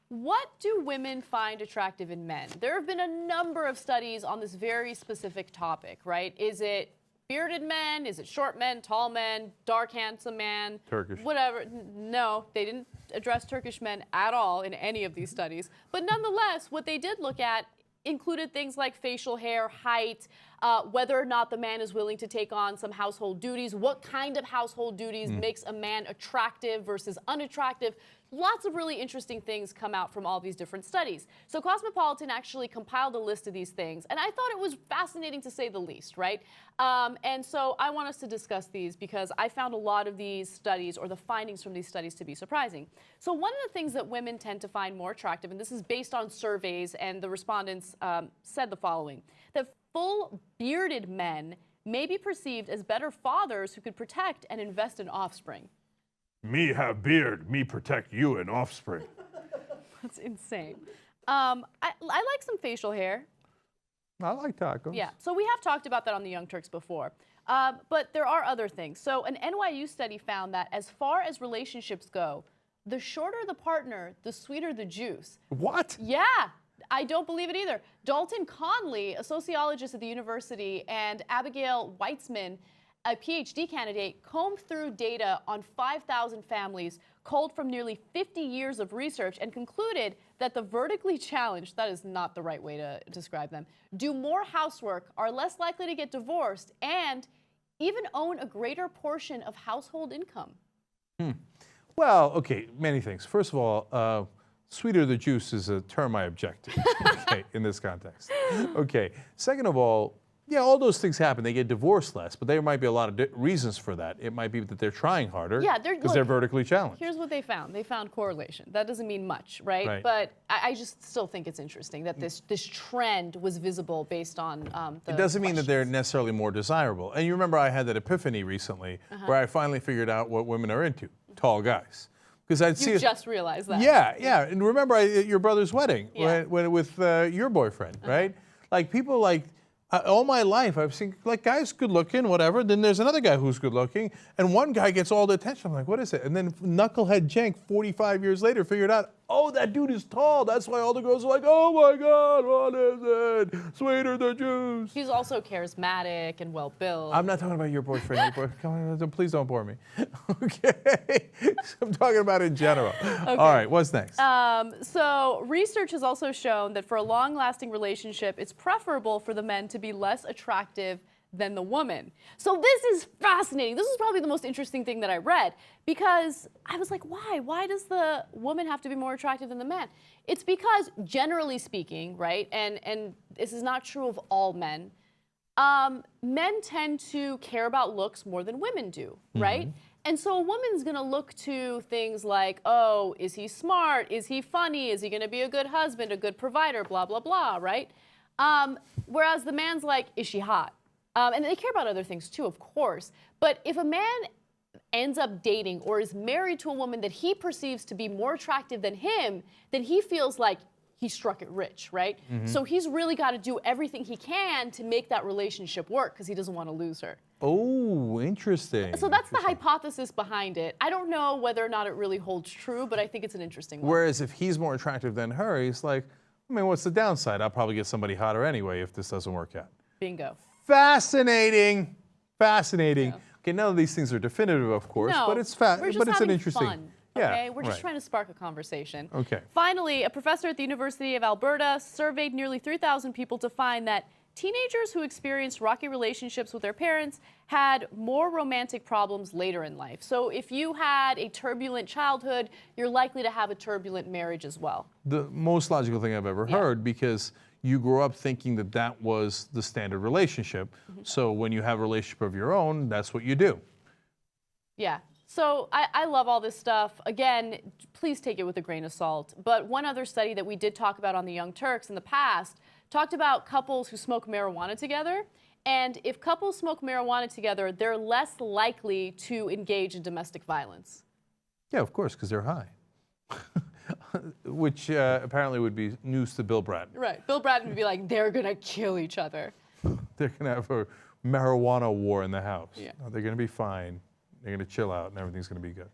What do women find attractive in men? There have been a number of studies on this very specific topic, right? Is it bearded men? Is it short men, tall men, dark, handsome man? Turkish. Whatever. No, they didn't address Turkish men at all in any of these studies. But nonetheless, what they did look at included things like facial hair, height, whether or not the man is willing to take on some household duties, what kind of household duties makes a man attractive versus unattractive. Lots of really interesting things come out from all these different studies. So Cosmopolitan actually compiled a list of these things, and I thought it was fascinating to say the least, right? And so I want us to discuss these because I found a lot of these studies, or the findings from these studies, to be surprising. So one of the things that women tend to find more attractive, and this is based on surveys, and the respondents said the following, that full bearded men may be perceived as better fathers who could protect and invest in offspring. Me have beard, me protect you and offspring. That's insane. I like some facial hair. I like tacos. Yeah, so we have talked about that on the Young Turks before. But there are other things. So an NYU study found that as far as relationships go, the shorter the partner, the sweeter the juice. What? Yeah, I don't believe it either. Dalton Conley, a sociologist at the university, and Abigail Weitzman, a PhD candidate, combed through data on 5,000 families culled from nearly 50 years of research and concluded that the vertically challenged, that is not the right way to describe them, do more housework, are less likely to get divorced, and even own a greater portion of household income. Well, okay, many things. First of all, sweeter the juice is a term I object to, okay, in this context. Okay, second of all, yeah, all those things happen. They get divorced less, but there might be a lot of reasons for that. It might be that they're trying harder because they're vertically challenged. Here's what they found. They found correlation. That doesn't mean much, right? But I just still think it's interesting that this trend was visible based on the It doesn't mean that they're necessarily more desirable. And you remember I had that epiphany recently where I finally figured out what women are into, tall guys. Because I'd see You just realized that. Yeah, yeah. And remember at your brother's wedding when with your boyfriend, right? Like people like, all my life, I've seen like guys good looking, whatever. Then there's another guy who's good looking, and one guy gets all the attention. I'm like, what is it? And then Knucklehead Cenk, 45 years later, figured out, oh, that dude is tall. That's why all the girls are like, oh my God, what is it? Sweeter the juice. He's also charismatic and well built. I'm not talking about your boyfriend. Come on, please don't bore me. Okay, I'm talking about in general. Okay. All right, what's next? So research has also shown that for a long-lasting relationship, it's preferable for the men to be less attractive than the woman. So this is fascinating. This is probably the most interesting thing that I read because I was like, why? Why does the woman have to be more attractive than the man? It's because generally speaking, right, and this is not true of all men, men tend to care about looks more than women do, right? And so a woman's gonna look to things like, oh, is he smart? Is he funny? Is he gonna be a good husband, a good provider, blah, blah, blah, right? Whereas the man's like, is she hot? And they care about other things too, of course. But if a man ends up dating or is married to a woman that he perceives to be more attractive than him, then he feels like he struck it rich, right? So he's really got to do everything he can to make that relationship work because he doesn't want to lose her. Oh, interesting. So that's the hypothesis behind it. I don't know whether or not it really holds true, but I think it's an interesting one. Whereas if he's more attractive than her, he's like, I mean, what's the downside? I'll probably get somebody hotter anyway if this doesn't work out. Bingo. Fascinating. Fascinating. Yeah. Okay, none of these things are definitive, of course, but it's an interesting. Fun. Okay, we're just trying to spark a conversation. Okay. Finally, a professor at the University of Alberta surveyed nearly 3,000 people to find that teenagers who experienced rocky relationships with their parents had more romantic problems later in life. So if you had a turbulent childhood, you're likely to have a turbulent marriage as well. The most logical thing I've ever heard, because you grew up thinking that that was the standard relationship. So when you have a relationship of your own, that's what you do. Yeah. So I love all this stuff. Again, please take it with a grain of salt. But one other study that we did talk about on the Young Turks in the past talked about couples who smoke marijuana together. And if couples smoke marijuana together, they're less likely to engage in domestic violence. Yeah, of course, because they're high. Which apparently would be news to Bill Bratton. Right. Bill Bratton would be like, they're going to kill each other. They're going to have a marijuana war in the house. Yeah. They're going to be fine. They're going to chill out and everything's going to be good.